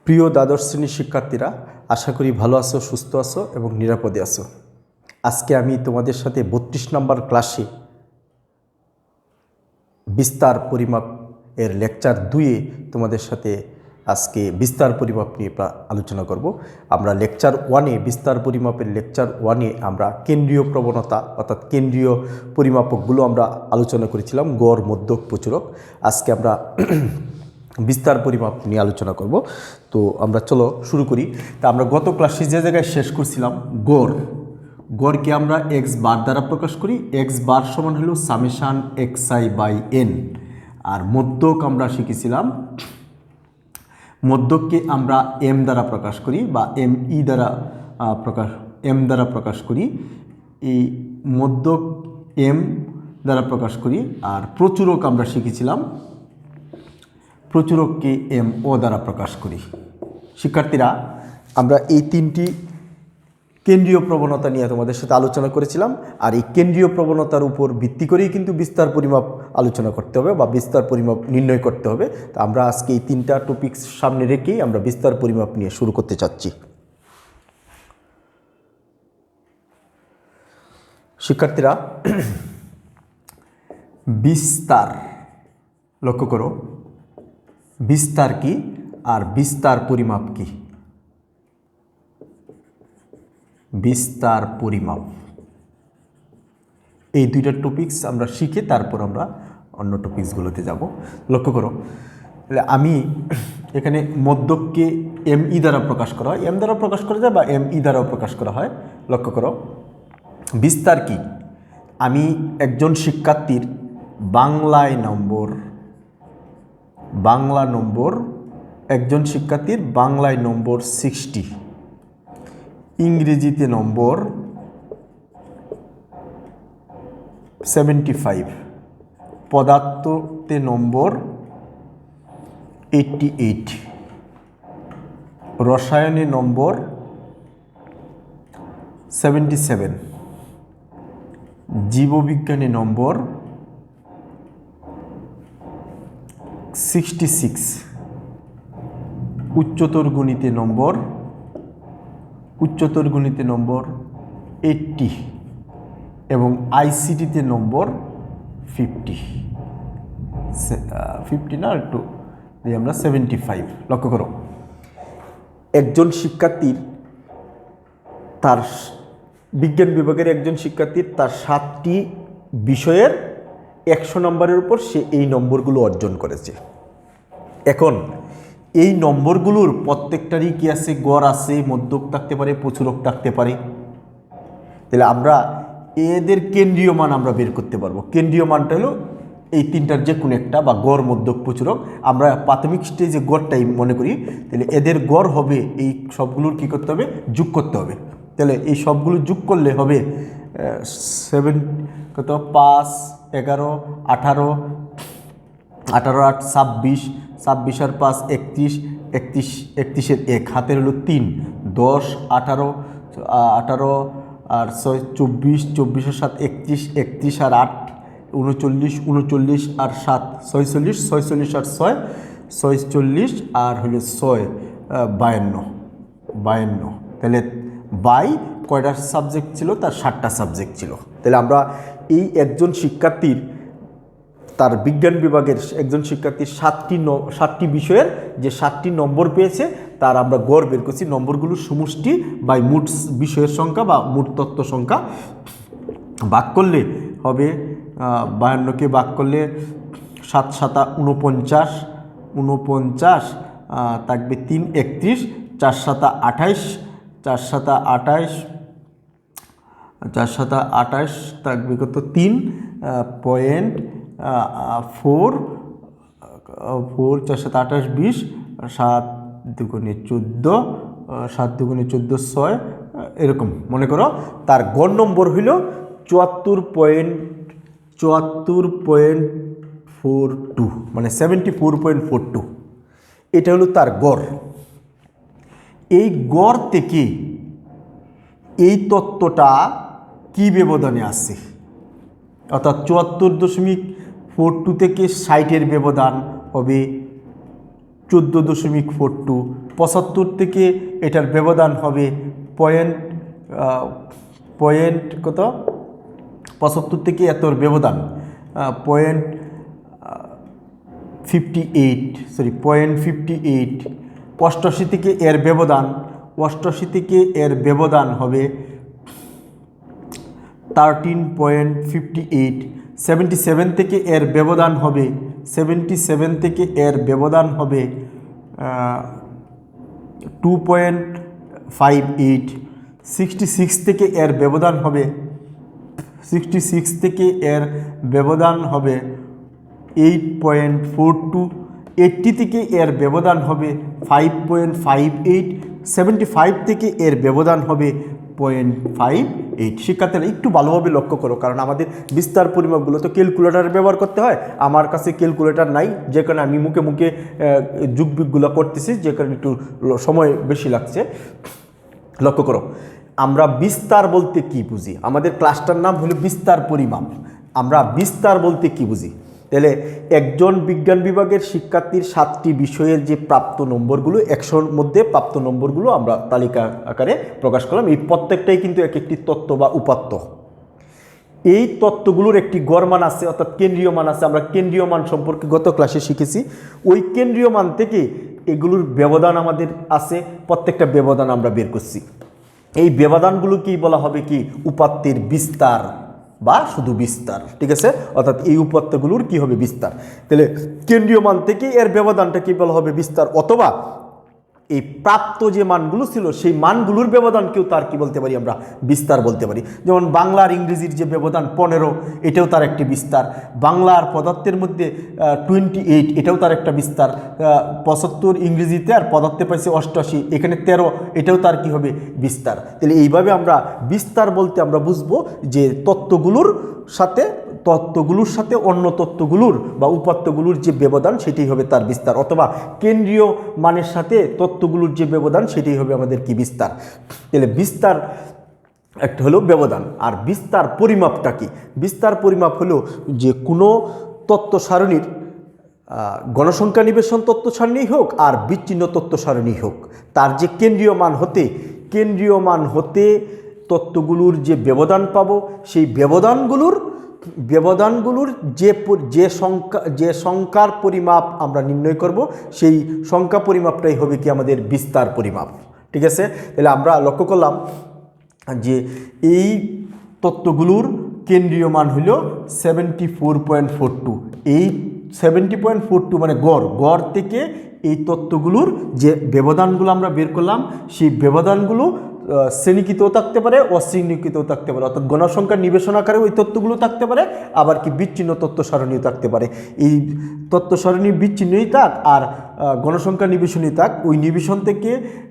প্রিয় দ্বাদশ শ্রেণীর শিক্ষার্থীরা, আশা করি ভালো আছো, সুস্থ আছো এবং নিরাপদে আছো। আজকে আমি তোমাদের সাথে 32 নম্বর ক্লাসে বিস্তার পরিমাপ এর লেকচার 2-এ তোমাদের সাথে আজকে বিস্তার পরিমাপ নিয়ে আলোচনা করব। আমরা লেকচার 1-এ বিস্তার পরিমাপের লেকচার 1-এ আমরা কেন্দ্রীয় প্রবণতা অর্থাৎ কেন্দ্রীয় পরিমাপকগুলো আমরা আলোচনা করেছিলাম, গড়, মধ্যক, প্রচুরক। আজকে আমরা বিস্তার পরিমাপ নিয়ে আলোচনা করব। তো আমরা চলো শুরু করি। তা আমরা গত ক্লাসে যে জায়গায় শেষ করছিলাম, গড়কে আমরা এক্স বার দ্বারা প্রকাশ করি। এক্স বার সমান হলো summation X I by N. আর মধ্যক আমরা শিখেছিলাম, মধ্যককে আমরা এম দ্বারা প্রকাশ করি বা এম দ্বারা প্রকাশ করি। এই মধ্যক এম দ্বারা প্রকাশ করি। আর প্রচুরক আমরা শিখেছিলাম, প্রচুরককে এম ও দ্বারা প্রকাশ করি। শিক্ষার্থীরা, আমরা এই তিনটি কেন্দ্রীয় প্রবণতা নিয়ে তোমাদের সাথে আলোচনা করেছিলাম। আর এই কেন্দ্রীয় প্রবণতার উপর ভিত্তি করেই কিন্তু বিস্তার পরিমাপ আলোচনা করতে হবে বা বিস্তার পরিমাপ নির্ণয় করতে হবে। তা আমরা আজকে এই তিনটা টপিকস সামনে রেখেই আমরা বিস্তার পরিমাপ নিয়ে শুরু করতে চাচ্ছি। শিক্ষার্থীরা, বিস্তার লক্ষ্য করো, বিস্তার কি আর বিস্তার পরিমাপ কি? বিস্তার পরিমাপ, এই দুইটা টপিকস আমরা শিখে তারপর আমরা অন্য টপিকসগুলোতে যাব। লক্ষ্য করো, আমি এখানে মধ্যককে এম ই দ্বারা প্রকাশ করা হয়, এম দ্বারা প্রকাশ করা যায় বা এম ই দ্বারাও প্রকাশ করা হয়। লক্ষ্য করো, বিস্তার কি? আমি একজন শিক্ষার্থীর বাংলা নম্বর একজন শিক্ষার্থীর বাংলায় নম্বর 60, ইংরেজিতে নম্বর 75, পদার্থতে নম্বর 88, রসায়নে নম্বর 77, জীববিজ্ঞানে নম্বর 66, উচ্চতর গণিতে নম্বর 80 এবং আইসিটিতে নম্বর 50 না, একটু দিয়ে আমরা 75। লক্ষ্য করো, একজন শিক্ষার্থীর তার বিজ্ঞান বিভাগের একজন শিক্ষার্থীর তার 7টি বিষয়ের 100 নম্বরের উপর সে এই নম্বরগুলো অর্জন করেছে। এখন এই নম্বরগুলোর প্রত্যেকটারই কি আছে? গড় আছে, মধ্যক থাকতে পারে, প্রচুরক থাকতে পারে। তাহলে আমরা এদের কেন্দ্রীয় মান আমরা বের করতে পারবো। কেন্দ্রীয় মানটা হলো এই তিনটার যে কোনো একটা, বা গড়, মধ্যক, প্রচুরক। আমরা প্রাথমিক স্টেজে গড়টাই মনে করি। তাহলে এদের গড় হবে, এই সবগুলোর কী করতে হবে? যোগ করতে হবে। তাহলে এই সবগুলো যোগ করলে হবে 5, 11, 18, 18 8 26, 26 আর 5 31, 31 1 হাতের হলো 3, 10, 18, 18 আর 6 24, 24 আর 7 31, 31 আর 8 39, 39 আর 7 46, 46 আর 6 46 আর হলো 6 52। তাহলে বাই কয়টা সাবজেক্ট ছিল? তার 7টা সাবজেক্ট ছিল। তাহলে আমরা এই একজন শিক্ষার্থীর, তার বিজ্ঞান বিভাগের একজন শিক্ষার্থীর 7টি বিষয়ের যে 7টি নম্বর পেয়েছে তার আমরা গড় বের করছি। নম্বরগুলোর সমষ্টি বাই মোট বিষয়ের সংখ্যা বা মোট তত্ত্ব সংখ্যা ভাগ করলে হবে 52কে ভাগ করলে 7 7 49, 49 থাকবে 3 31, 4 7 28, 4 7 28, 4 7 28 থাকবে কত? 3.4 4 4 7 28 20, 7 দুগুণে 14, 7 দুগুণে 14 6, এরকম মনে করো। তার গড় নম্বর হইল 74.42, মানে 74.42। এটা হলো তার গড়। এই গড় থেকে এই তত্ত্বটা কি ব্যবধানে আছে? অর্থাৎ 74.42 থেকে 60-এর ব্যবধান হবে 14.42, 75 থেকে এটার ব্যবধান হবে পয়েন্ট কত, 75 থেকে এতর ব্যবধান 0.58, 88 থেকে এর ব্যবধান, 88 থেকে এর ব্যবধান হবে 13.58, 77 থেকে এর ব্যবধান হবে 77 থেকে এর ব্যবধান হবে 2.58, 66 থেকে এর ব্যবধান হবে 66 থেকে এর ব্যবধান হবে 8.42, 80 থেকে এর ব্যবধান হবে 5.58, 75 থেকে এর ব্যবধান হবে 0.58। শিক্ষার্থীরা একটু ভালোভাবে লক্ষ্য করো, কারণ আমাদের বিস্তার পরিমাপগুলো তো ক্যালকুলেটর ব্যবহার করতে হয়। আমার কাছে ক্যালকুলেটর নাই, যে কারণে আমি মুখে মুখে যুগবিগগুলো করতেছি, যে কারণে একটু সময় বেশি লাগছে। লক্ষ্য করো, আমরা বিস্তার বলতে কি বুঝি? আমাদের ক্লাসটার নাম হলো বিস্তার পরিমাপ। আমরা বিস্তার বলতে কি বুঝি? তাহলে একজন বিজ্ঞান বিভাগের শিক্ষার্থীর 7টি বিষয়ের যে প্রাপ্ত নম্বরগুলো, 100-র মধ্যে প্রাপ্ত নম্বরগুলো আমরা তালিকা আকারে প্রকাশ করলাম। এই প্রত্যেকটাই কিন্তু এক একটি তত্ত্ব বা উপাত্ত। এই তত্ত্বগুলোর একটি গড় মান আছে, অর্থাৎ কেন্দ্রীয় মান আছে। আমরা কেন্দ্রীয় মান সম্পর্কে গত ক্লাসে শিখেছি। ওই কেন্দ্রীয় মান থেকে এগুলোর ব্যবধান আমাদের আছে, প্রত্যেকটা ব্যবধান আমরা বের করছি। এই ব্যবধানগুলোকেই বলা হবে কি? উপাত্তের বিস্তার বা শুধু বিস্তার। ঠিক আছে, অর্থাৎ এই উপাত্তগুলোর কি হবে? বিস্তার। তাহলে কেন্দ্রীয় মান থেকে এর ব্যবধানটা কি বলা হবে? বিস্তার। অথবা এই প্রাপ্ত যে মানগুলো ছিল সেই মানগুলোর ব্যবধানকেও তার কি বলতে পারি? আমরা বিস্তার বলতে পারি। যেমন বাংলা আর ইংরেজির যে ব্যবধান 15, এটাও তার একটি বিস্তার। বাংলা আর পদার্থের মধ্যে 28, এটাও তার একটা বিস্তার। 75 ইংরেজিতে, আর পদার্থে পাইছে 88, এখানে 13, এটাও তার কি হবে? বিস্তার। তাহলে এইভাবে আমরা বিস্তার বলতে আমরা বুঝবো যে তত্ত্বগুলোর সাথে অন্য তত্ত্বগুলোর বা উপাত্তগুলোর যে ব্যবধান, সেটাই হবে তার বিস্তার। অথবা কেন্দ্রীয় মানের সাথে তত্ত্বগুলোর যে ব্যবধান, সেটাই হবে আমাদের কি? বিস্তার। তাহলে বিস্তার একটা হলো ব্যবধান। আর বিস্তার পরিমাপটা কি? বিস্তার পরিমাপ হলো যে কোনো তত্ত্ব সারণীর গণসংখ্যা নিবেশন তত্ত্ব সারণী হোক আর বিচ্ছিন্ন তত্ত্ব সারণী হোক, তার যে কেন্দ্রীয় মান হতে তত্ত্বগুলোর যে ব্যবধান পাবো, সেই ব্যবধানগুলোর যে সংখ্যার পরিমাপ আমরা নির্ণয় করব, সেই সংখ্যা পরিমাপটাই হবে কি? আমাদের বিস্তার পরিমাপ। ঠিক আছে, তাহলে আমরা লক্ষ্য করলাম যে এই তত্ত্বগুলোর কেন্দ্রীয় মান হল 74.42। এই 70.42 মানে গড় থেকে এই তত্ত্বগুলোর যে ব্যবধানগুলো আমরা বের করলাম, সেই ব্যবধানগুলো শ্রেণীকৃতও থাকতে পারে, অশ্রেণীকৃতও থাকতে পারে। অর্থাৎ গণসংখ্যার নিবেশন আকারে ওই তত্ত্বগুলো থাকতে পারে, আবার কি বিচ্ছিন্ন তত্ত্ব সারণীও থাকতে পারে। এই তত্ত্ব সারণী বিচ্ছিন্নই থাক আর গণসংখ্যা নিবেশনই থাক, ওই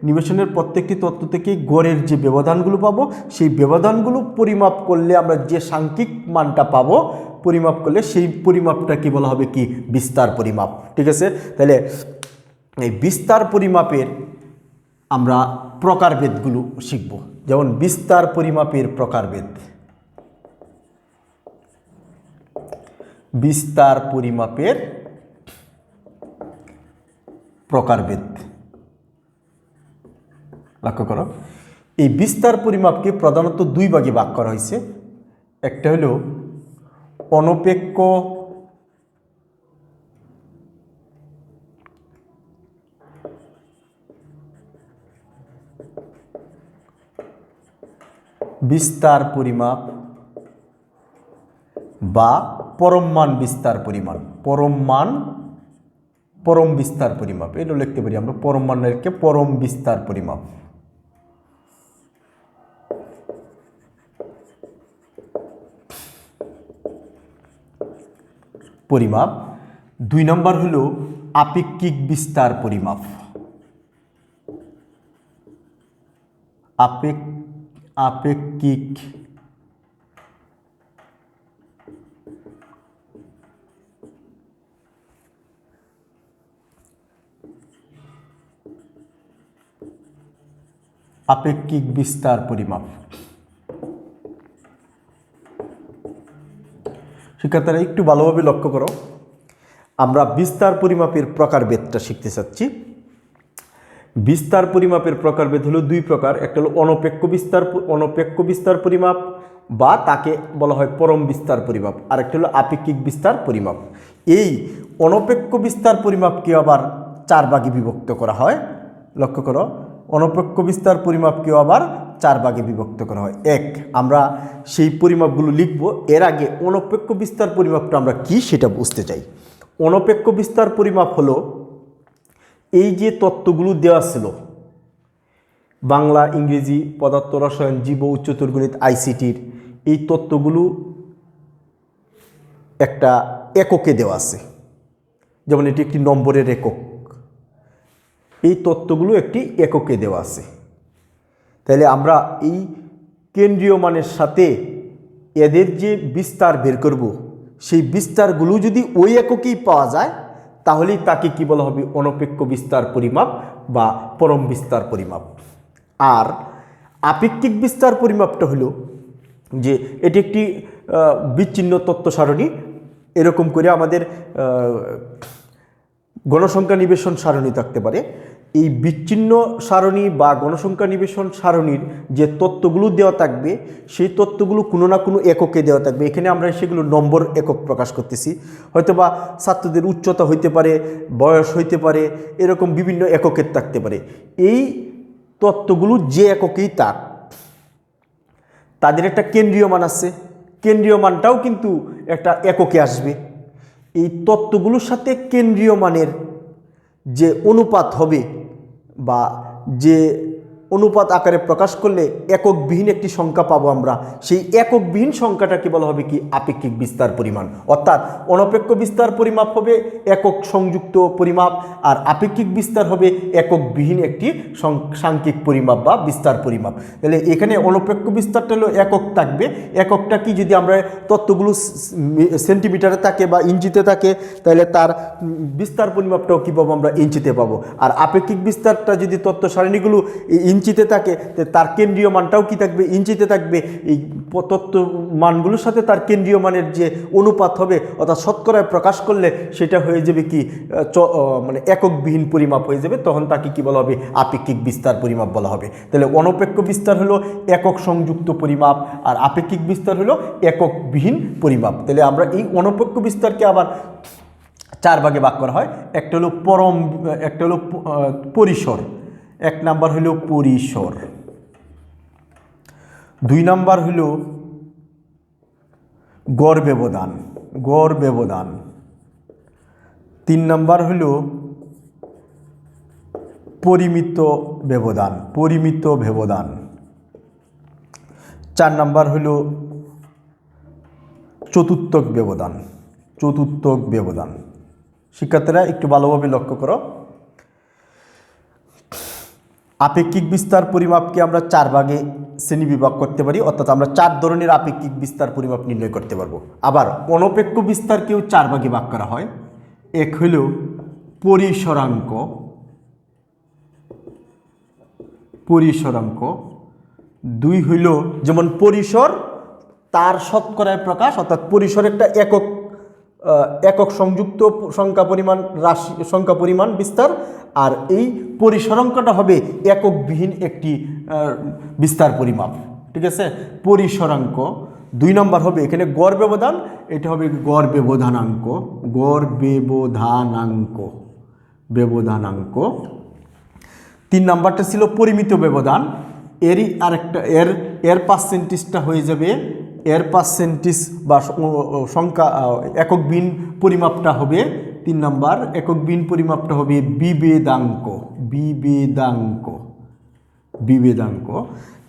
নিবেশনের প্রত্যেকটি তত্ত্ব থেকে গড়ের যে ব্যবধানগুলো পাবো, সেই ব্যবধানগুলো পরিমাপ করলে আমরা যে সাংখ্যিক মানটা পাবো, পরিমাপ করলে সেই পরিমাপটা কি বলা হবে? কি? বিস্তার পরিমাপ। ঠিক আছে, তাহলে এই বিস্তার পরিমাপের আমরা প্রকারভেদগুলো শিখব। যেমন বিস্তার পরিমাপের প্রকারভেদ। বিস্তার পরিমাপের প্রকারভেদ লক্ষ্য করো। এই বিস্তার পরিমাপকে প্রধানত দুই ভাগে ভাগ করা হয়েছে। একটা হলো অনপেক্ষ বিস্তার পরিমাপ বা পরম মান বিস্তার পরিমাপ। পরম বিস্তার পরিমাপ, এটা লিখতে পারি আমরা। পরম মান লিখে পরম বিস্তার পরিমাপ। দুই নম্বর হলো আপেক্ষিক বিস্তার পরিমাপ। আপেক্ষিক বিস্তার পরিমাপ। শিক্ষার্থীরা একটু ভালোভাবে লক্ষ্য করো, আমরা বিস্তার পরিমাপের প্রকারভেদটা শিখতে চাচ্ছি। বিস্তার পরিমাপের প্রকারভেদ হলো দুই প্রকার, একটা হলো অনপেক্ষ বিস্তার পরিমাপ বা তাকে বলা হয় পরম বিস্তার পরিমাপ, আর একটা হলো আপেক্ষিক বিস্তার পরিমাপ। এই অনপেক্ষ বিস্তার পরিমাপকে আবার 4 ভাগে বিভক্ত করা হয়। লক্ষ্য করো, অনপেক্ষ বিস্তার পরিমাপকেও আবার 4 ভাগে বিভক্ত করা হয়। এক, আমরা সেই পরিমাপগুলো লিখব। এর আগে অনপেক্ষ বিস্তার পরিমাপটা আমরা কি সেটা বুঝতে চাই। অনপেক্ষ বিস্তার পরিমাপ হলো এই যে তত্ত্বগুলো দেওয়া ছিল বাংলা, ইংরেজি, পদার্থ রসায়ন, জীব, উচ্চতর গণিত, আইসিটির, এই তত্ত্বগুলো একটা এককে দেওয়া আছে, যেমন এটি একটি নম্বরের একক। এই তত্ত্বগুলো একটি এককে দেওয়া আছে। তাহলে আমরা এই কেন্দ্রীয় মানের সাথে এদের যে বিস্তার বের করব, সেই বিস্তারগুলো যদি ওই এককেই পাওয়া যায় তাহলেই তাকে কি বলা হবে? অনপেক্ষ বিস্তার পরিমাপ বা পরম বিস্তার পরিমাপ। আর আপেক্ষিক বিস্তার পরিমাপটা হলো যে এটি একটি বিচ্ছিন্ন তত্ত্ব সারণী। এরকম করে আমাদের গণসংখ্যা নিবেশন সারণী থাকতে পারে। এই বিচ্ছিন্ন সারণী বা গণসংখ্যা নিবেশন সারণীর যে তত্ত্বগুলো দেওয়া থাকবে, সেই তত্ত্বগুলো কোনো না কোনো এককে দেওয়া থাকবে। এখানে আমরা সেগুলো নম্বর একক প্রকাশ করতেছি। হয়তোবা ছাত্রদের উচ্চতা হইতে পারে, বয়স হইতে পারে, এরকম বিভিন্ন এককের থাকতে পারে। এই তত্ত্বগুলো যে এককেই থাক, তাদের একটা কেন্দ্রীয় মান আছে। কেন্দ্রীয় মানটাও কিন্তু একটা এককে আসবে। এই তত্ত্বগুলোর সাথে কেন্দ্রীয় মানের যে অনুপাত হবে বা যে অনুপাত আকারে প্রকাশ করলে এককবিহীন একটি সংখ্যা পাবো আমরা, সেই এককবিহীন সংখ্যাটাকে বলা হবে কি? আপেক্ষিক বিস্তার পরিমাণ। অর্থাৎ অনপেক্ষ বিস্তার পরিমাপ হবে একক সংযুক্ত পরিমাপ, আর আপেক্ষিক বিস্তার হবে এককবিহীন একটি সাংখ্যিক পরিমাপ বা বিস্তার পরিমাপ। তাহলে এখানে অনপেক্ষ বিস্তারটা হলো একক থাকবে। এককটা কি? যদি আমরা তত্ত্বগুলো সেন্টিমিটারে থাকে বা ইঞ্চিতে থাকে, তাহলে তার বিস্তার পরিমাপটাও কী পাবো? আমরা ইঞ্চিতে পাবো। আর আপেক্ষিক বিস্তারটা যদি তত্ত্ব সারণীগুলো ইঞ্চিতে থাকে, তার কেন্দ্রীয় মানটাও কি থাকবে? ইঞ্চিতে থাকবে। এই তত্ত্ব মানগুলোর সাথে তার কেন্দ্রীয় মানের যে অনুপাত হবে, অর্থাৎ শতকরায় প্রকাশ করলে সেটা হয়ে যাবে কি? মানে এককবিহীন পরিমাপ হয়ে যাবে। তখন তাকে কি বলা হবে? আপেক্ষিক বিস্তার পরিমাপ বলা হবে। তাহলে অনপেক্ষ বিস্তার হলো একক সংযুক্ত পরিমাপ, আর আপেক্ষিক বিস্তার হলো এককবিহীন পরিমাপ। তাহলে আমরা এই অনপেক্ষ বিস্তারকে আবার 4 ভাগে ভাগ করা হয়। একটা হলো একটা হলো পরিসর। 1 নাম্বার হলো পরিসর, 2 নাম্বার হলো গড় ব্যবধান, 3 নাম্বার হলো পরিমিত ব্যবধান, 4 নাম্বার হলো চতুর্থক ব্যবধান। শিক্ষার্থীরা একটু ভালোভাবে লক্ষ্য করো। আপেক্ষিক বিস্তার পরিমাপকে আমরা 4 ভাগে শ্রেণীবিভাগ করতে পারি, অর্থাৎ আমরা 4 ধরনের আপেক্ষিক বিস্তার পরিমাপ নির্ণয় করতে পারবো। আবার অনপেক্ষ বিস্তারকেও 4 ভাগে ভাগ করা হয়। এক হলো পরিসরাঙ্ক, 2 হইল যেমন পরিসর তার শতকরায় প্রকাশ, অর্থাৎ পরিসর একটা একক সংযুক্ত সংখ্যা পরিমাণ বিস্তার, আর এই পরিসরাঙ্কটা হবে এককবিহীন একটি বিস্তার পরিমাপ। ঠিক আছে? পরিসরাঙ্ক। 2 নম্বর হবে এখানে গড় ব্যবধান, এটা হবে গড় ব্যবধানাঙ্ক। 3 নাম্বারটা ছিল পরিমিত ব্যবধান। এরই আরেকটা এর পার্সেন্টেজটা হয়ে যাবে, এর পার্সেন্টেজ বা সংখ্যা এককবিহীন পরিমাপটা হবে 3 নাম্বার। এককবিহীন পরিমাপটা হবে বিভেদাঙ্ক।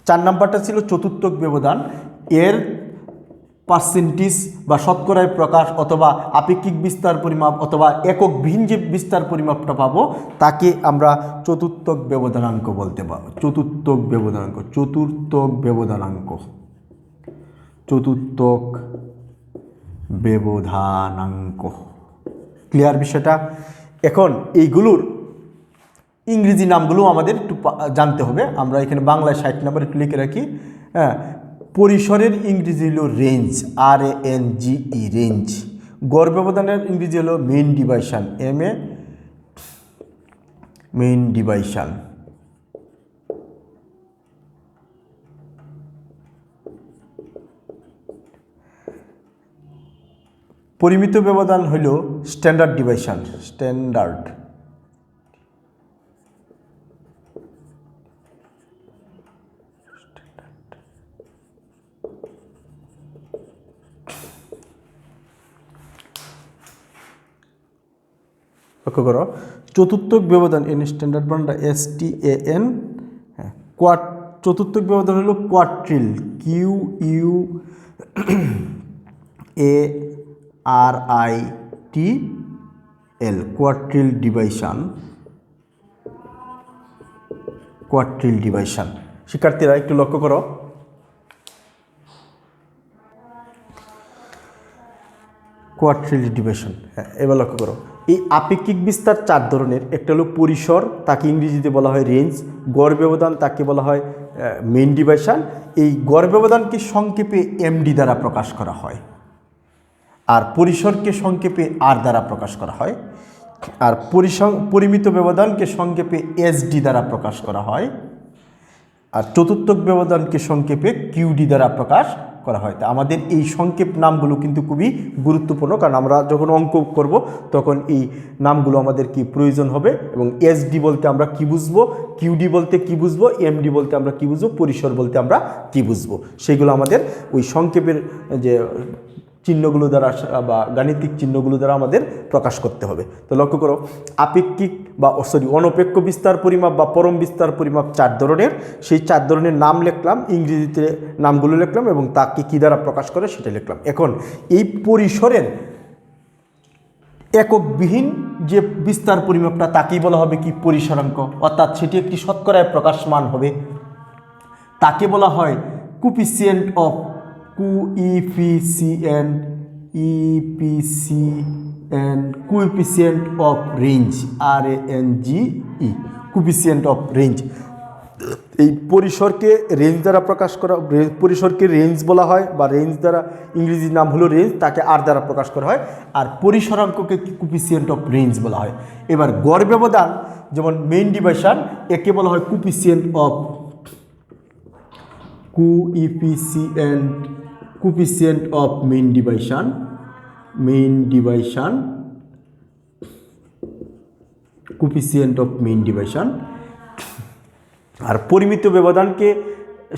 4 নাম্বারটা ছিল চতুর্থক ব্যবধান। এর পার্সেন্টেজ বা শতকরায় প্রকাশ অথবা আপেক্ষিক বিস্তার পরিমাপ অথবা এককবিহীন যে বিস্তার পরিমাপটা পাবো তাকে আমরা চতুর্থক ব্যবধানাঙ্ক বলতে পারবো। চতুর্থক ব্যবধানাঙ্ক। ক্লিয়ার বিষয়টা? এখন এইগুলোর ইংরেজি নামগুলো আমাদের একটু জানতে হবে। আমরা এখানে বাংলায় 60 নাম্বার একটু লিখে রাখি। হ্যাঁ, পরিসরের ইংরেজি হলো রেঞ্জ, RANGE, রেঞ্জ। গড় ব্যবধানের ইংরেজি হলো মেইন ডিভাইশন, MA মেইন ডিভাইশন। পরিমিত ব্যবধান হইল স্ট্যান্ডার্ড ডিভাইশন, স্ট্যান্ডার্ড। লক্ষ্য করো, চতুর্থক ব্যবধান এন স্ট্যান্ডার্ড বানানটা STAN, হ্যাঁ, চতুর্থক ব্যবধান হলো কোয়াট্রিল, QUARITL, কোয়াট্রিল ডিভাইশন, কোয়াট্রিল ডিভাইশন। শিক্ষার্থীরা একটু লক্ষ্য করো, কোয়াট্রিল ডিভিশন। হ্যাঁ, এবার লক্ষ্য করো, এই আপেক্ষিক বিস্তার 4 ধরনের। একটা হলো পরিসর, তাকে ইংরেজিতে বলা হয় রেঞ্জ। গড় ব্যবধান, তাকে বলা হয় মেইন ডিভিশন। এই গড় ব্যবধানকে সংক্ষেপে MD দ্বারা প্রকাশ করা হয়, আর পরিসরকে সংক্ষেপে R দ্বারা প্রকাশ করা হয়, আর পরিমিত ব্যবধানকে সংক্ষেপে SD দ্বারা প্রকাশ করা হয়, আর চতুর্থক ব্যবধানকে সংক্ষেপে QD দ্বারা প্রকাশ করা হয়। তা আমাদের এই সংক্ষেপ নামগুলো কিন্তু খুবই গুরুত্বপূর্ণ, কারণ আমরা যখন অঙ্ক করব তখন এই নামগুলো আমাদের কি প্রয়োজন হবে। এবং SD বলতে আমরা কি বুঝবো, QD বলতে কি বুঝবো, MD বলতে আমরা কি বুঝবো, পরিসর বলতে আমরা কি বুঝবো, সেগুলো আমাদের ওই সংক্ষেপের যে চিহ্নগুলো দ্বারা বা গাণিতিক চিহ্নগুলো দ্বারা আমাদের প্রকাশ করতে হবে। তো লক্ষ্য করো, আপেক্ষিক বা অনপেক্ষ বিস্তার পরিমাপ বা পরম বিস্তার পরিমাপ 4 ধরনের। সেই 4 ধরনের নাম লিখলাম, ইংরেজিতে নামগুলো লিখলাম এবং তাকে কী দ্বারা প্রকাশ করে সেটা লিখলাম। এখন এই পরিসরের এককবিহীন যে বিস্তার পরিমাপটা তাকেই বলা হবে কি পরিসরাঙ্ক, অর্থাৎ সেটি একটি শতকরায় প্রকাশমান হবে। তাকে বলা হয় coefficient of coefficient of range, RANGE, coefficient of range. এই পরিসরকে রেঞ্জ দ্বারা প্রকাশ করা, পরিসরকে রেঞ্জ বলা হয়, বা রেঞ্জ দ্বারা ইংরেজি নাম হলো রেঞ্জ, তাকে R দ্বারা প্রকাশ করা হয়, আর পরিসরাঙ্ককে কোফিসিয়েন্ট অফ রেঞ্জ বলা হয়। এবার গড় ব্যবধান যেমন মেইন ডিভিশন, একে বলা হয় coefficient of mean division, coefficient of mean division. আর পরিমিত ব্যবধানকে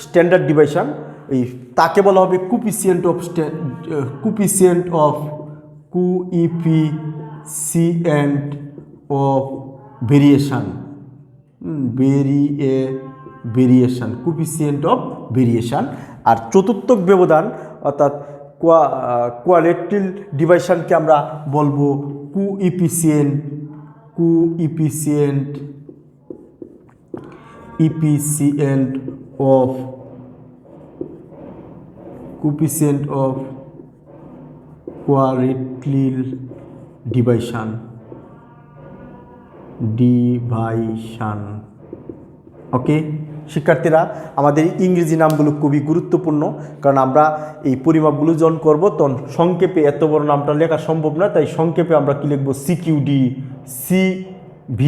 স্ট্যান্ডার্ড ডিভিশন, এই তাকে বলা হবে coefficient of variation, coefficient of variation. আর চতুর্থক ব্যবধান অর্থাৎ কোয়ালিটিভ ডিভিশনকে আমরা বলবো coefficient of qualitative division. Okay শিক্ষার্থীরা, আমাদের ইংরেজি নামগুলো খুবই গুরুত্বপূর্ণ, কারণ আমরা এই পরিমাপগুলো যখন করব তখন সংক্ষেপে এত বড় নামটা লেখা সম্ভব না, তাই সংক্ষেপে আমরা কি লিখব, CQD, CV,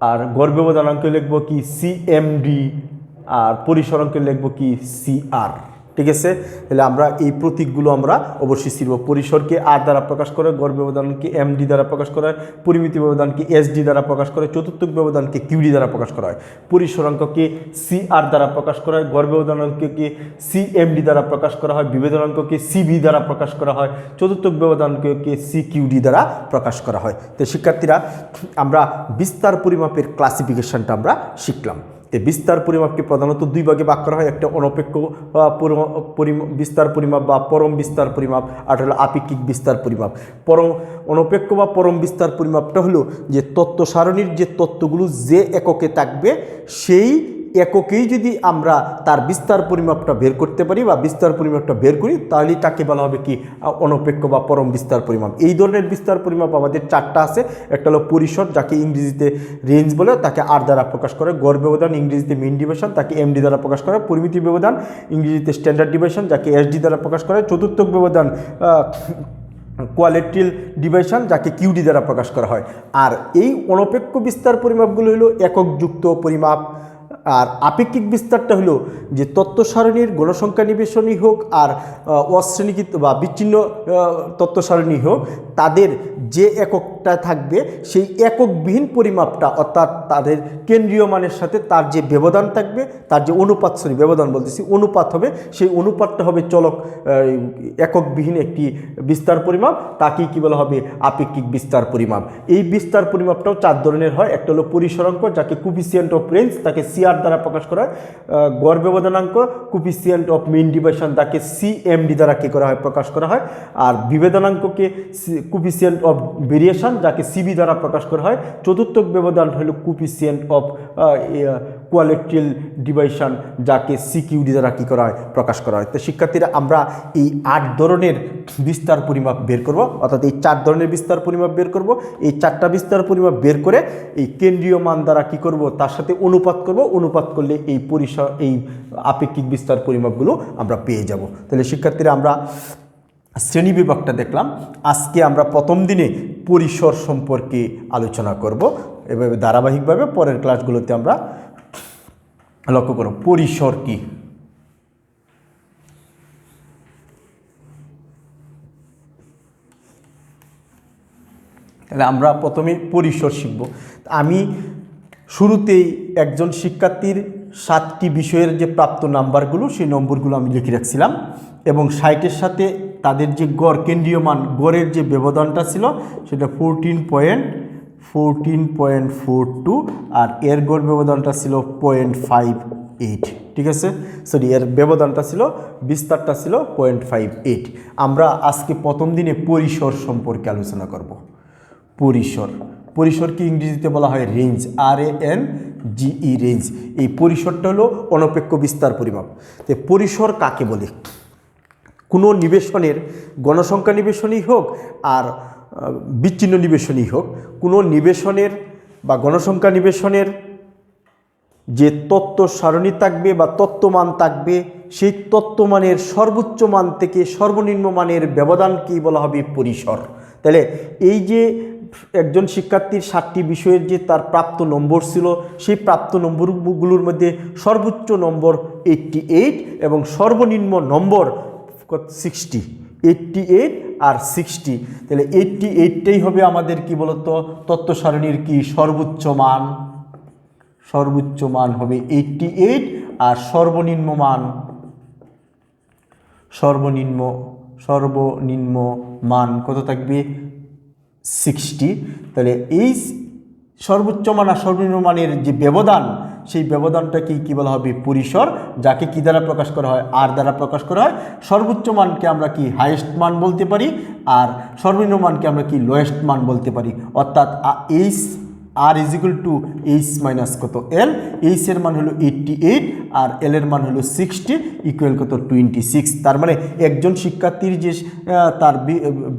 আর গড় ব্যবধানাঙ্ক লিখব কি CMD, আর পরিসরাঙ্ক লিখব কি CR। ঠিক আছে, তাহলে আমরা এই প্রতীকগুলো আমরা অবশ্যই শিখব। পরিসরকে R দ্বারা প্রকাশ করে, গড় ব্যবধানকে MD দ্বারা প্রকাশ করা হয়, পরিমিত ব্যবধানকে SD দ্বারা প্রকাশ করে, চতুর্থক ব্যবধানকে QD দ্বারা প্রকাশ করা হয়, পরিসরাঙ্ককে CR দ্বারা প্রকাশ করা হয়, গড় ব্যবধানাঙ্ককে CMD দ্বারা প্রকাশ করা হয়, বিভেদনাঙ্ককে CV দ্বারা প্রকাশ করা হয়, চতুর্থক ব্যবধানকে CQD দ্বারা প্রকাশ করা হয়। তো শিক্ষার্থীরা, আমরা বিস্তার পরিমাপের ক্লাসিফিকেশনটা আমরা শিখলাম। এই বিস্তার পরিমাপকে প্রধানত 2 ভাগে ভাগ করা হয়, একটা অনপেক্ষ বিস্তার পরিমাপ বা পরম বিস্তার পরিমাপ, আর হলো আপেক্ষিক বিস্তার পরিমাপ। অনপেক্ষ বা পরম বিস্তার পরিমাপটা হলো যে তত্ত্ব সারণীর যে তত্ত্বগুলো যে এককে থাকবে সেই এককেই যদি আমরা তার বিস্তার পরিমাপটা বের করতে পারি বা বিস্তার পরিমাপটা বের করি, তাহলে তাকে বলা হবে কি অনপেক্ষ বা পরম বিস্তার পরিমাপ। এই ধরনের বিস্তার পরিমাপ আমাদের 4টা আছে। একটা হলো পরিসর, যাকে ইংরেজিতে রেঞ্জ বলে, তাকে R দ্বারা প্রকাশ করে। গড় ব্যবধান ইংরেজিতে মেইন ডিভিশন, তাকে MD দ্বারা প্রকাশ করে। পরিমিত ব্যবধান ইংরেজিতে স্ট্যান্ডার্ড ডিভিশন, যাকে SD দ্বারা প্রকাশ করে। চতুর্থক ব্যবধান কোয়ালিটিল ডিভিশন যাকে কিউডি দ্বারা প্রকাশ করা হয়। আর এই অনপেক্ষ বিস্তার পরিমাপগুলো হলো এককযুক্ত পরিমাপ। আর আপেক্ষিক বিস্তারটা হলো যে তত্ত্ব সারণীর গণসংখ্যা নিবেশনী হোক আর অশ্রেণীকৃত বা বিচ্ছিন্ন তত্ত্ব সারণী হোক, তাদের যে এককটা থাকবে সেই এককবিহীন পরিমাপটা, অর্থাৎ তাদের কেন্দ্রীয় মানের সাথে তার যে ব্যবধান থাকবে, তার যে অনুপাত, ব্যবধান বলতেছি, অনুপাত হবে, সেই অনুপাতটা হবে চলক এককবিহীন একটি বিস্তার পরিমাপ। তাকেই কী বলা হবে? আপেক্ষিক বিস্তার পরিমাপ। এই বিস্তার পরিমাপটাও 4 ধরনের হয়। একটা হলো পরিসরাঙ্ক, যাকে কোফিসিয়েন্ট অফ রেঞ্জ, তাকে সিআর দ্বারা প্রকাশ করা হয়। গড় ব্যবধানাঙ্ক, কোফিসিয়েন্ট অফ মিন ডিভিশন, তাকে সিএমডি দ্বারা কী করা হয়? প্রকাশ করা হয়। আর বিভেদনাঙ্ককে কোফিসিয়েন্ট অফ ভেরিয়েশন, যাকে সিবি দ্বারা প্রকাশ করা হয়। চতুর্থ ব্যবধান হলো কোফিসিয়েন্ট অফ কোয়ালিটিল ডিভিশন, যাকে সিকিউডি দ্বারা কী করা হয়? প্রকাশ করা হয়। তো শিক্ষার্থীরা, আমরা এই 8 ধরনের বিস্তার পরিমাপ বের করব, অর্থাৎ এই 4 ধরনের বিস্তার পরিমাপ বের করব। এই 4টা বিস্তার পরিমাপ বের করে এই কেন্দ্রীয় মান দ্বারা কী করব? তার সাথে অনুপাত করব। অনুপাত করলে এই আপেক্ষিক বিস্তার পরিমাপগুলো আমরা পেয়ে যাব। তাহলে শিক্ষার্থীরা, আমরা শ্রেণী বিভাগটা দেখলাম। আজকে আমরা প্রথম দিনে পরিসর সম্পর্কে আলোচনা করব। এভাবে ধারাবাহিকভাবে পরের ক্লাসগুলোতে আমরা লক্ষ্য করব পরিসর কি। তাহলে আমরা প্রথমে পরিসর শিখব। আমি শুরুতেই একজন শিক্ষার্থীর 7টি বিষয়ের যে প্রাপ্ত নাম্বারগুলো, সেই নম্বরগুলো আমি লিখে রাখছিলাম, এবং 60-এর সাথে তাদের যে গড়, কেন্দ্রীয় মান, গড়ের যে ব্যবধানটা ছিল সেটা 14.42, আর এর গড় ব্যবধানটা ছিল 0.58। ঠিক আছে, সরি, এর ব্যবধানটা ছিল, বিস্তারটা ছিল 0.58। আমরা আজকে প্রথম দিনে পরিসর সম্পর্কে আলোচনা করব। পরিসরকে ইংরেজিতে বলা হয় রেঞ্জ, RANGE, রেঞ্জ। এই পরিসরটা হলো অনপেক্ষ বিস্তার পরিমাপ। তো পরিসর কাকে বলে? কোনো নিবেশনের গণসংখ্যা নিবেশনই হোক আর বিচ্ছিন্ন নিবেশনই হোক, কোনো নিবেশনের বা গণসংখ্যা নিবেশনের যে তত্ত্ব সারণী থাকবে বা তত্ত্বমান থাকবে, সেই তত্ত্বমানের সর্বোচ্চ মান থেকে সর্বনিম্ন মানের ব্যবধানকেই বলা হবে পরিসর। তাহলে এই যে একজন শিক্ষার্থীর 7টি বিষয়ের যে তার প্রাপ্ত নম্বর ছিল, সেই প্রাপ্ত নম্বরগুলোর মধ্যে সর্বোচ্চ নম্বর 88 এবং সর্বনিম্ন নম্বর 60, 88 আর 60। তাহলে 88টাই হবে আমাদের কি বলতো তত্ত্ব সারণীর কি সর্বোচ্চ মান। সর্বোচ্চ মান হবে 88, আর সর্বনিম্ন মান কত থাকবে? 60। তাহলে এই সর্বোচ্চ মান আর সর্বনিম্ন মানের যে ব্যবধান, সেই ব্যবধানটাকে কি বলা হবে? পরিসর, যাকে কি দ্বারা প্রকাশ করা হয়? আর দ্বারা প্রকাশ করা হয়। সর্বোচ্চ মানকে আমরা কি হাইয়েস্ট মান বলতে পারি, আর সর্বনিম্ন মানকে আমরা কি লোয়েস্ট মান বলতে পারি। অর্থাৎ আর ইজিক্যাল টু এইচ মাইনাস কত? এল। এইচ এর মান হলো 88 আর এল এর মান হলো 60, ইকুয়াল কত? 26। তার মানে একজন শিক্ষার্থীর যে তার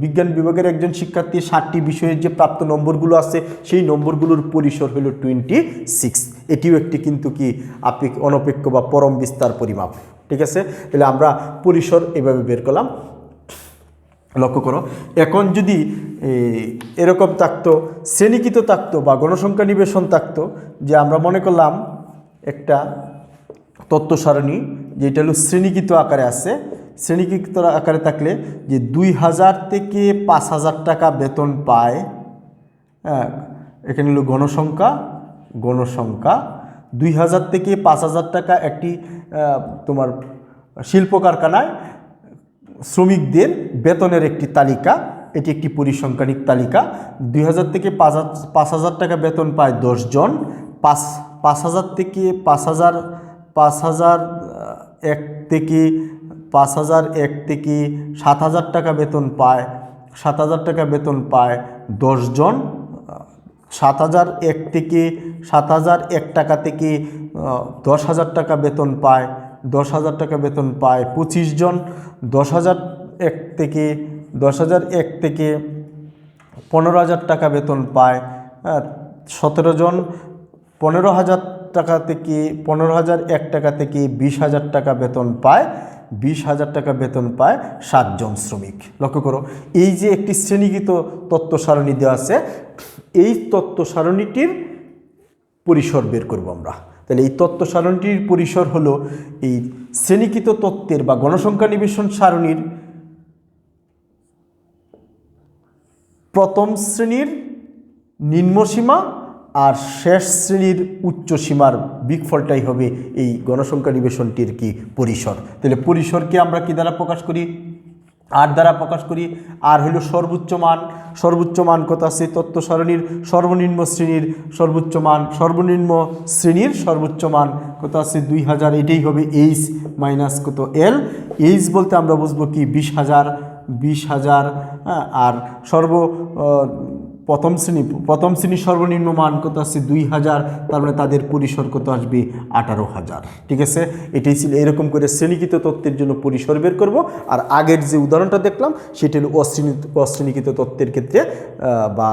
বিজ্ঞান বিভাগের একজন শিক্ষার্থীর 7টি বিষয়ের যে প্রাপ্ত নম্বরগুলো আছে, সেই নম্বরগুলোর পরিসর হলো 26। এটিও একটি কিন্তু কি অনপেক্ষ বা পরম বিস্তার পরিমাপ। ঠিক আছে, তাহলে আমরা পরিসর এভাবে বের করলাম। লক্ষ্য করো, এখন যদি এরকম থাকতো, শ্রেণীকৃত থাকতো বা গণসংখ্যা নিবেশন থাকতো, যে আমরা মনে করলাম একটা তত্ত্ব সারণী যেটা হলো শ্রেণীকৃত আকারে আছে। শ্রেণীকৃত আকারে থাকলে যে 2000 থেকে 5000 টাকা বেতন পায়, হ্যাঁ, এখানে হলো গণসংখ্যা 2000 থেকে 5000 টাকা একটি তোমার শিল্প কারখানায় শ্রমিকদের বেতনের একটি তালিকা। এটি একটি পরিসংখ্যানিক তালিকা। 2000 থেকে 5000 টাকা বেতন পায় 10 জন। 5000 থেকে 5001 থেকে 7000 টাকা বেতন পায় 7000 টাকা বেতন পায় 10 জন। 7001 থেকে 7001 টাকা থেকে 10,000 টাকা বেতন পায় 10,000 টাকা বেতন পায় 25 জন। 10,001 থেকে 15,000 টাকা বেতন পায় 17 জন। 15,000 টাকা থেকে 15,001 টাকা থেকে 20,000 টাকা বেতন পায় 20,000 টাকা বেতন পায় 7 জন শ্রমিক। লক্ষ্য করো, এই যে একটি শ্রেণীকৃত তত্ত্ব সারণী দেওয়া আছে, এই তত্ত্ব সারণীটির পরিসর বের করব আমরা। তাহলে এই তত্ত্ব সারণীটির পরিসর হলো এই শ্রেণীকৃত তত্ত্বের বা গণসংখ্যা নিবেশন সারণীর প্রথম শ্রেণীর নিম্নসীমা আর শেষ শ্রেণীর উচ্চ সীমার বিগফলটাই হবে এই গণসংখ্যা নিবেশনটির কি পরিসর। তাহলে পরিসরকে আমরা কি দ্বারা প্রকাশ করি? আর দ্বারা প্রকাশ করি। আর হলো সর্বোচ্চ মান। সর্বোচ্চ মান কত আছে? তত্ত্ব সারণীর সর্বনিম্ন শ্রেণীর সর্বোচ্চ মান, সর্বনিম্ন শ্রেণীর সর্বোচ্চ মান কত আছে? 2000। এটাই হবে এইচ মাইনাস কত এল। এইচ বলতে আমরা বুঝবো কি 20,000। আর প্রথম শ্রেণীর সর্বনিম্ন মান কত আছে? 2000। তার মানে তাদের পরিসর কত আসবে? 18,000। ঠিক আছে, এটাই ছিল। এরকম করে শ্রেণীকৃত তত্ত্বের জন্য পরিসর বের করব। আর আগের যে উদাহরণটা দেখলাম সেটা হলো অশ্রেণীকৃত তত্ত্বের ক্ষেত্রে বা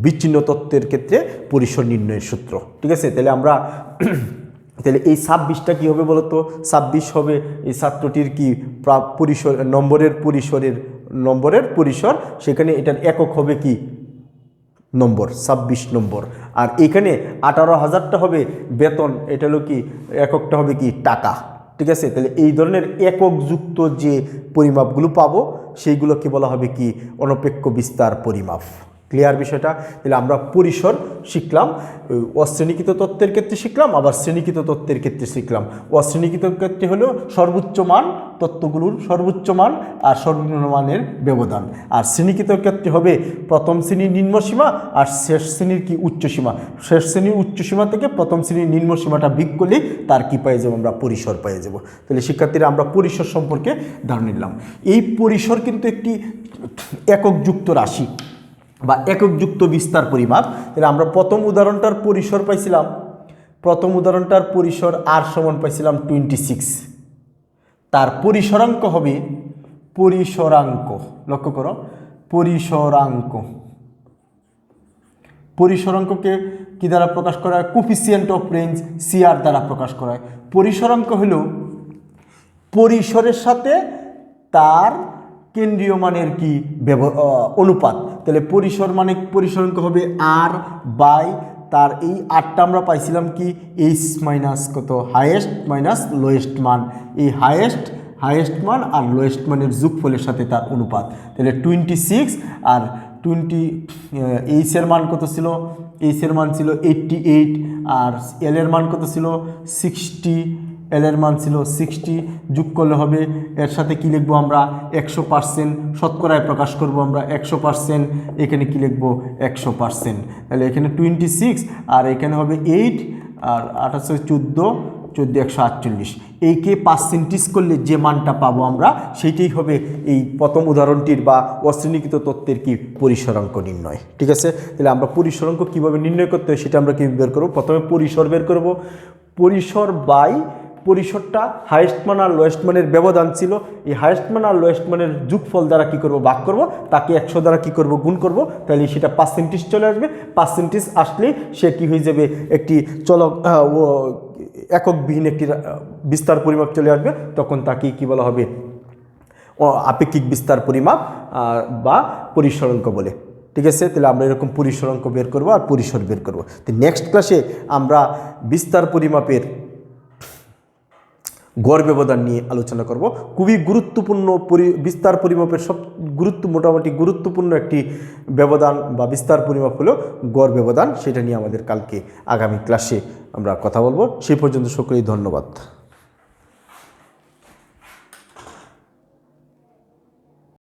বিচ্ছিন্ন তত্ত্বের ক্ষেত্রে পরিসর নির্ণয়ের সূত্র। ঠিক আছে, তাহলে আমরা তাহলে এই 26টা কী হবে বলতো? 26 হবে এই ছাত্রটির কি পরিসর, নম্বরের পরিসর। সেখানে এটার একক হবে কি? নম্বর, 26 নম্বর। আর এখানে 18,000টা হবে বেতন, এটা হলো কি এককটা হবে কি? টাকা। ঠিক আছে, তাহলে এই ধরনের এককযুক্ত যে পরিমাপগুলো পাবো সেইগুলোকে বলা হবে কি? অনপেক্ষ বিস্তার পরিমাপ। ক্লিয়ার বিষয়টা? তাহলে আমরা পরিসর শিখলাম, অশ্রেণীকৃত তত্ত্বের ক্ষেত্রে শিখলাম, আবার শ্রেণীকৃত তত্ত্বের ক্ষেত্রে শিখলাম। অশ্রেণীকৃত ক্ষেত্রে হলো সর্বোচ্চ মান, তত্ত্বগুলোর সর্বোচ্চ মান আর সর্বনিম্ন মানের ব্যবধান। আর শ্রেণীকৃত ক্ষেত্রে হবে প্রথম শ্রেণীর নিম্নসীমা আর শেষ শ্রেণীর কি? উচ্চসীমা। শেষ শ্রেণীর উচ্চসীমা থেকে প্রথম শ্রেণীর নিম্নসীমাটা বিয়োগ করলে তার কি পেয়ে যাবো? আমরা পরিসর পেয়ে যাব। তাহলে শিক্ষার্থীরা আমরা পরিসর সম্পর্কে ধারণা নিলাম। এই পরিসর কিন্তু একটি এককযুক্ত রাশি বা এককযুক্ত বিস্তার পরিমাপ। তাহলে আমরা প্রথম উদাহরণটার পরিসর পাইছিলাম, আর সমান পাইছিলাম 26। তার পরিসরাঙ্ক হবে লক্ষ্য করো, পরিসরাঙ্ককে কি দ্বারা প্রকাশ করা হয়? কোফিসিয়েন্ট অফ রেঞ্জ CR দ্বারা প্রকাশ করা হয়। পরিসরাঙ্ক হলো পরিসরের সাথে তার কেন্দ্রীয় মানের কি অনুপাত। তাহলে পরিসরাঙ্ক হবে আর বাই তার এই আটটা আমরা পাইছিলাম কি? এইচ মাইনাস কত? হাইয়েস্ট মাইনাস লোয়েস্ট মান। এই হাইয়েস্ট মান আর লোয়েস্ট মানের যোগফলের সাথে তার অনুপাত। তাহলে 26 আর 20 এইচের মান কত ছিল? এইচের মান ছিল 88 আর এলের মান কত ছিল? 60। এলের মান ছিল 60। যোগ করলে হবে, এর সাথে কি লিখবো আমরা? 100%। শতকরায় প্রকাশ করব আমরা 100%। এখানে কি লিখবো? 100%। তাহলে এখানে 26 আর এখানে হবে 8 আর 28 14 148। এইকে পার্সেন্টেজ করলে যে মানটা পাবো আমরা সেইটাই হবে এই প্রথম উদাহরণটির বা অশ্রেণীকৃত তত্ত্বের কি? পরিসরাঙ্ক নির্ণয়। ঠিক আছে, তাহলে আমরা পরিসরাঙ্ক কীভাবে নির্ণয় করতে হয় সেটা আমরা কি বের করব? প্রথমে পরিসর বের করব। পরিসর বাই পরিসরটা হাইয়েস্ট মান আর লোয়েস্ট মানের ব্যবধান ছিল। এই হাইয়েস্ট মান আর লোয়েস্ট মানের যোগফল দ্বারা কি করব? ভাগ করব, তাকে 100 দ্বারা কি করব? গুণ করব। তাহলে সেটা পার্সেন্টেজ চলে আসবে। পার্সেন্টেজ আসলেই সে কি হয়ে যাবে? একটি এককবিহীন একটি বিস্তার পরিমাপ চলে আসবে। তখন তাকে কি বলা হবে? আপেক্ষিক বিস্তার পরিমাপ বা পরিসরাঙ্ক বলে। ঠিক আছে, তাহলে আমরা এরকম পরিসরাঙ্ক বের করব আর পরিসর বের করব। তো নেক্সট ক্লাসে আমরা বিস্তার পরিমাপের গড় ব্যবধান নিয়ে আলোচনা করব। খুবই গুরুত্বপূর্ণ বিস্তার পরিমাপের মোটামুটি গুরুত্বপূর্ণ একটি ব্যবধান বা বিস্তার পরিমাপ হলো গড় ব্যবধান। সেটা নিয়ে আমাদের কালকে আগামী ক্লাসে আমরা কথা বলবো। সেই পর্যন্ত সকলেই ধন্যবাদ।